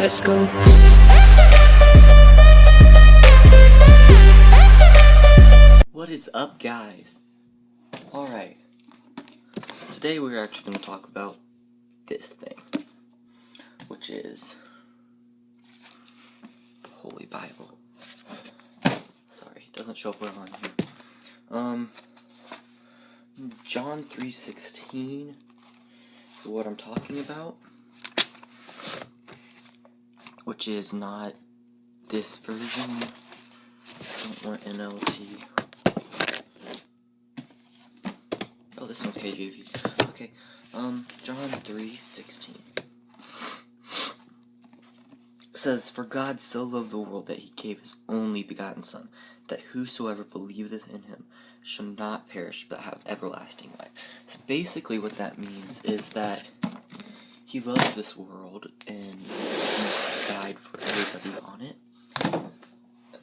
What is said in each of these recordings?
Let's go. What is up, guys? Alright, today we're actually going to talk about this thing, which is Holy Bible. Sorry, it doesn't show up well on here. John 3:16 is what I'm talking about, which is not this version. I don't want NLT. Oh, this one's KJV. Okay, John 3:16 says, "For God so loved the world that he gave his only begotten Son, that whosoever believeth in him shall not perish but have everlasting life." So basically what that means is that he loves this world and he died for everybody on it.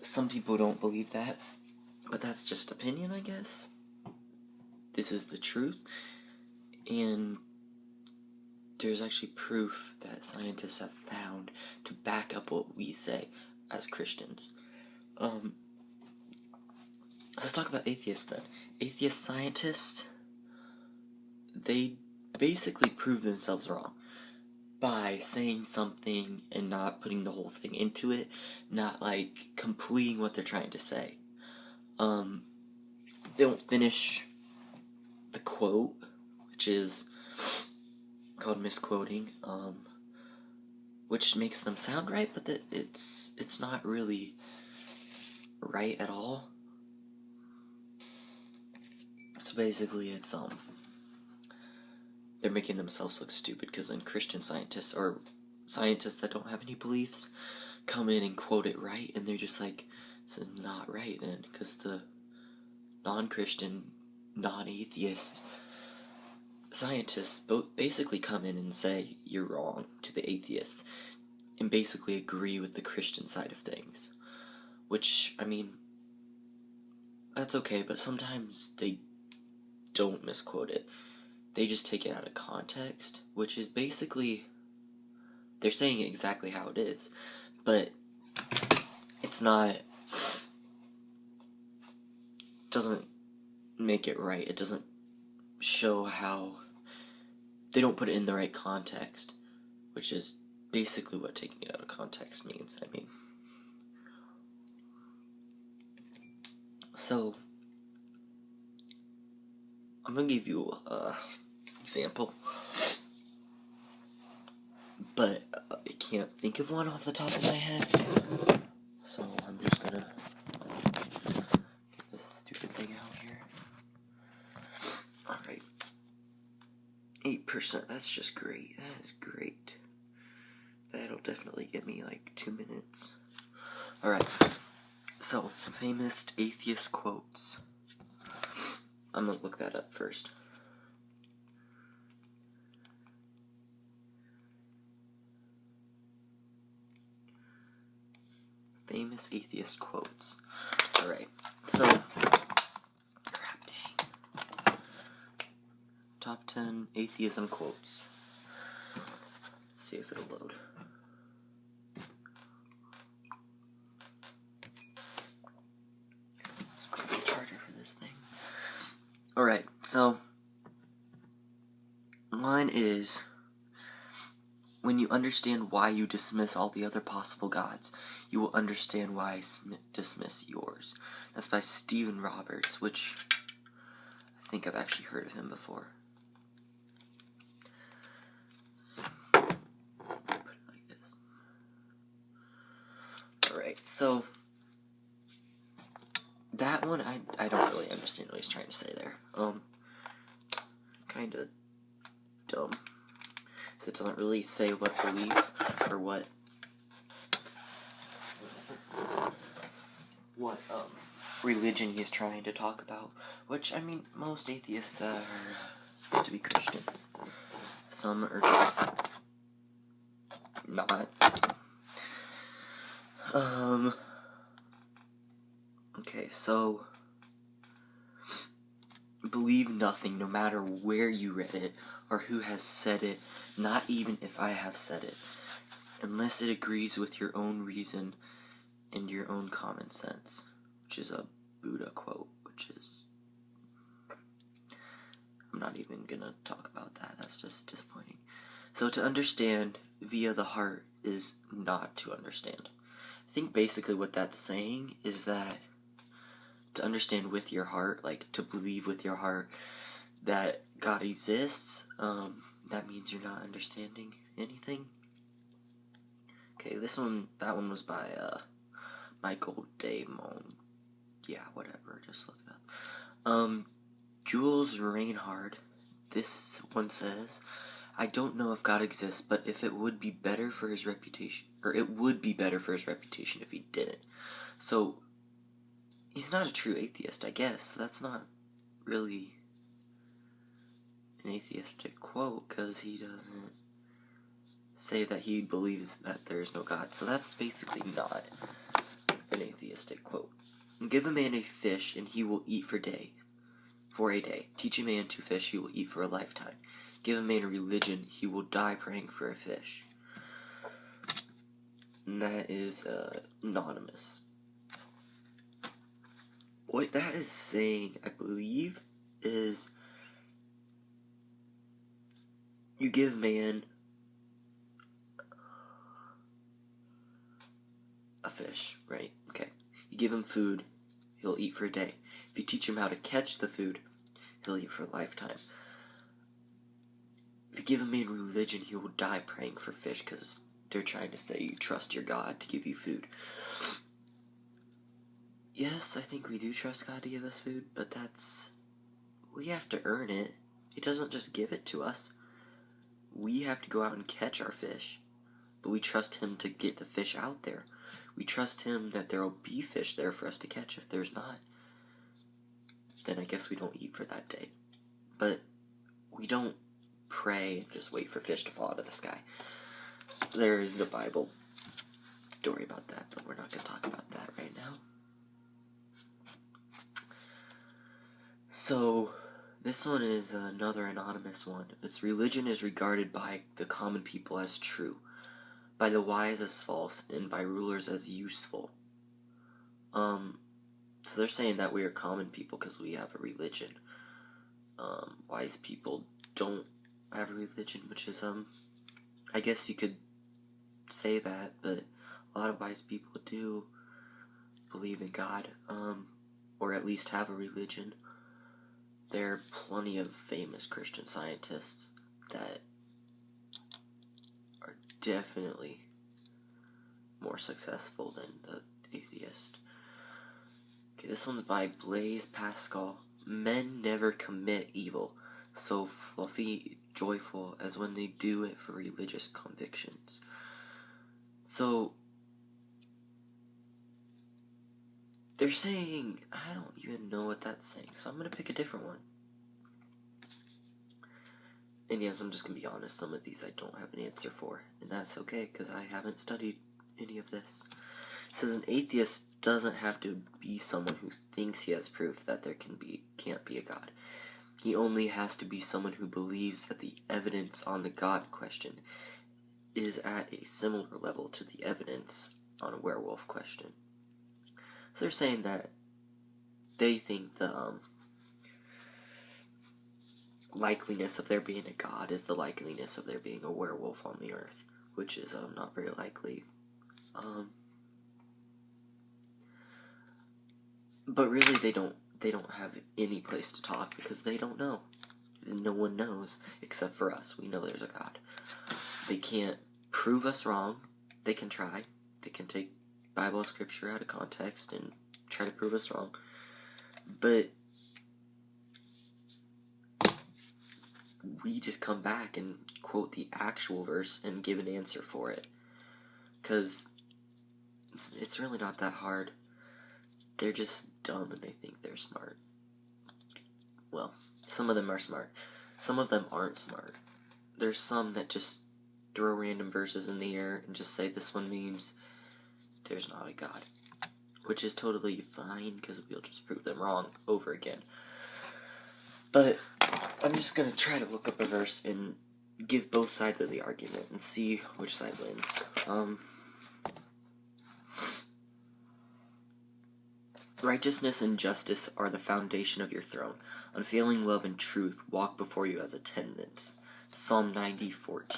Some people don't believe that, but that's just opinion, I guess. This is the truth, and there's actually proof that scientists have found to back up what we say as Christians. Let's talk about atheists then. Atheist scientists, they basically prove themselves wrong by saying something and not putting the whole thing into it, not like completing what they're trying to say. They don't finish the quote, which is called misquoting, which makes them sound right, but that it's not really right at all. So basically it's they're making themselves look stupid, because then Christian scientists or scientists that don't have any beliefs come in and quote it right, and they're just like, this is not right then, because the non-Christian, non-atheist scientists basically come in and say you're wrong to the atheists and basically agree with the Christian side of things, which, I mean, that's okay, but sometimes they don't misquote it. They just take it out of context, which is basically, they're saying it exactly how it is, but it's not, doesn't make it right. It doesn't show how, they don't put it in the right context, which is basically what taking it out of context means. I mean, so I'm gonna give you a example, but I can't think of one off the top of my head, so I'm just gonna get this stupid thing out here. Alright, 8%, that's just great. That is great. That'll definitely get me like 2 minutes. Alright, so famous atheist quotes. I'm gonna look that up first. Famous atheist quotes. Alright, so, crap dang. Top 10 atheism quotes. Let's see if it'll load. Let's grab the charger for this thing. Alright, so, mine is, when you understand why you dismiss all the other possible gods, you will understand why I dismiss yours. That's by Stephen Roberts, which I think I've actually heard of him before. Put it like this. Alright, so that one, I don't really understand what he's trying to say there. Kinda dumb. So it doesn't really say what belief or what religion he's trying to talk about, which, I mean, most atheists are supposed to be Christians. Some are just not. Okay, so believe nothing, no matter where you read it or who has said it, not even if I have said it. unless it agrees with your own reason and your own common sense, which is a Buddha quote, which is, I'm not even gonna talk about that, that's just disappointing. So to understand via the heart is not to understand. I think basically what that's saying is that to understand with your heart, like to believe with your heart that God exists, that means you're not understanding anything. Okay, that one was by Michael Damon. Yeah, whatever, just look it up. Jules Reinhard, this one says, I don't know if God exists, but if it would be better for his reputation, or it would be better for his reputation if he didn't. So, he's not a true atheist, I guess. That's not really an atheistic quote, because he doesn't say that he believes that there is no God. So that's basically not an atheistic quote. Give a man a fish, and he will eat for a day. Teach a man to fish, he will eat for a lifetime. Give a man a religion, he will die praying for a fish. And that is anonymous. What that is saying, I believe, is you give man a fish, right? Okay. You give him food, he'll eat for a day. If you teach him how to catch the food, he'll eat for a lifetime. If you give a man religion, he will die praying for fish, because they're trying to say you trust your God to give you food. Yes, I think we do trust God to give us food, but we have to earn it. He doesn't just give it to us. We have to go out and catch our fish, but we trust him to get the fish out there. We trust him that there will be fish there for us to catch. If there's not, then I guess we don't eat for that day. But we don't pray and just wait for fish to fall out of the sky. There's a Bible story about that, but we're not going to talk about that right now. So, this one is another anonymous one. Its religion is regarded by the common people as true, by the wise as false, and by rulers as useful. So they're saying that we are common people because we have a religion. Wise people don't have a religion, which is, I guess you could say that, but a lot of wise people do believe in God, or at least have a religion. There are plenty of famous Christian scientists that are definitely more successful than the atheist. Okay, this one's by Blaise Pascal. Men never commit evil so fluffy, joyful as when they do it for religious convictions. So, they're saying, I don't even know what that's saying, so I'm going to pick a different one. And yes, I'm just going to be honest, some of these I don't have an answer for, and that's okay, because I haven't studied any of this. It says an atheist doesn't have to be someone who thinks he has proof that there can't be a God. He only has to be someone who believes that the evidence on the God question is at a similar level to the evidence on a werewolf question. So they're saying that they think the likeliness of there being a God is the likeliness of there being a werewolf on the earth, which is not very likely. But really they don't have any place to talk because they don't know. No one knows except for us. We know there's a God. They can't prove us wrong. They can try. They can take Bible scripture out of context and try to prove us wrong. But we just come back and quote the actual verse and give an answer for it. Because it's really not that hard. They're just dumb and they think they're smart. Well, some of them are smart. Some of them aren't smart. There's some that just throw random verses in the air and just say this one means there's not a God. Which is totally fine because we'll just prove them wrong over again. But I'm just going to try to look up a verse in give both sides of the argument and see which side wins. Righteousness and justice are the foundation of your throne. Unfailing love and truth walk before you as attendants. Psalm 90:14.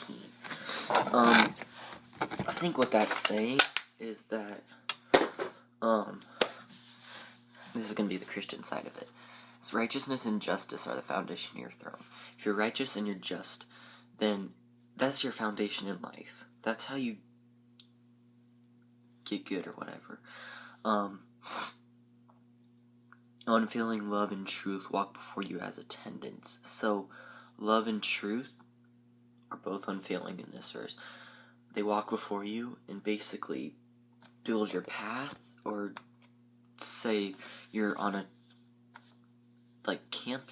I think what that's saying is that, this is going to be the Christian side of it. So righteousness and justice are the foundation of your throne. If you're righteous and you're just, then that's your foundation in life. That's how you get good or whatever. Unfailing love and truth walk before you as attendants. So love and truth are both unfailing in this verse. They walk before you and basically build your path, or say you're on a camp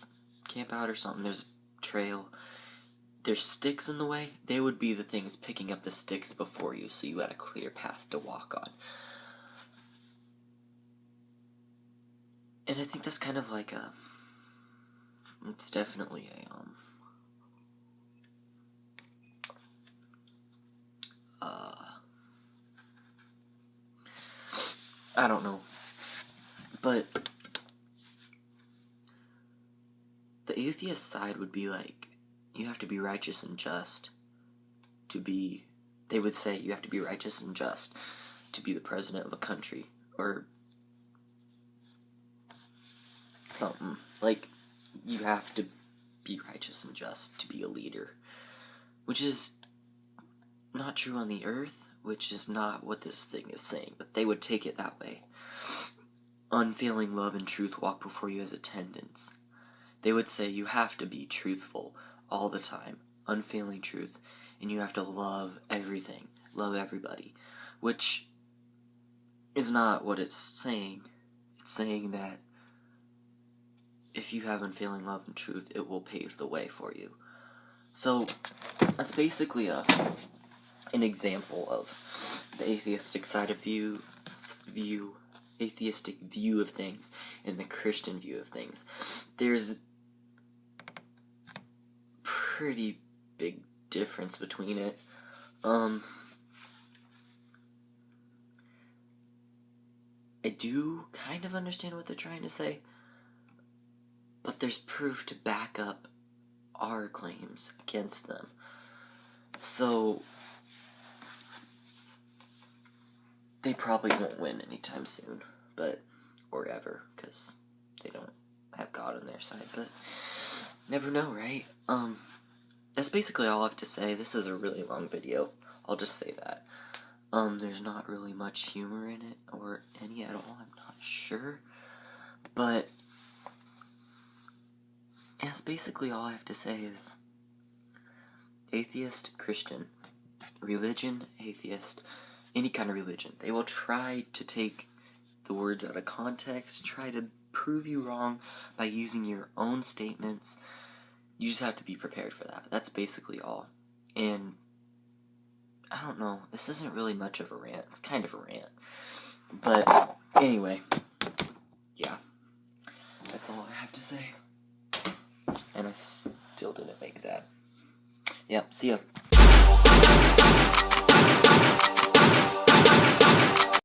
out or something, there's a trail, there's sticks in the way, they would be the things picking up the sticks before you so you had a clear path to walk on. And I think that's kind of like it's definitely I don't know, but the atheist side would be like, you have to be righteous and just to be, they would say you have to be righteous and just to be the president of a country, or something. Like, you have to be righteous and just to be a leader, which is not true on the earth, which is not what this thing is saying, but they would take it that way. Unfailing love and truth walk before you as attendants. They would say you have to be truthful all the time, unfailing truth, and you have to love everything, love everybody, which is not what it's saying. It's saying that if you have unfailing love and truth, it will pave the way for you. So that's basically an example of the atheistic side of atheistic view of things and the Christian view of things. There's pretty big difference between it. I do kind of understand what they're trying to say, but there's proof to back up our claims against them. So they probably won't win anytime soon, or ever, because they don't have God on their side, but never know, right? That's basically all I have to say. This is a really long video, I'll just say that. There's not really much humor in it, or any at all, I'm not sure, but that's basically all I have to say is atheist, Christian, religion, atheist, any kind of religion. They will try to take the words out of context, try to prove you wrong by using your own statements. You just have to be prepared for that. That's basically all. And I don't know, this isn't really much of a rant. It's kind of a rant. But anyway, yeah, that's all I have to say. And I still didn't make that. Yep, see ya.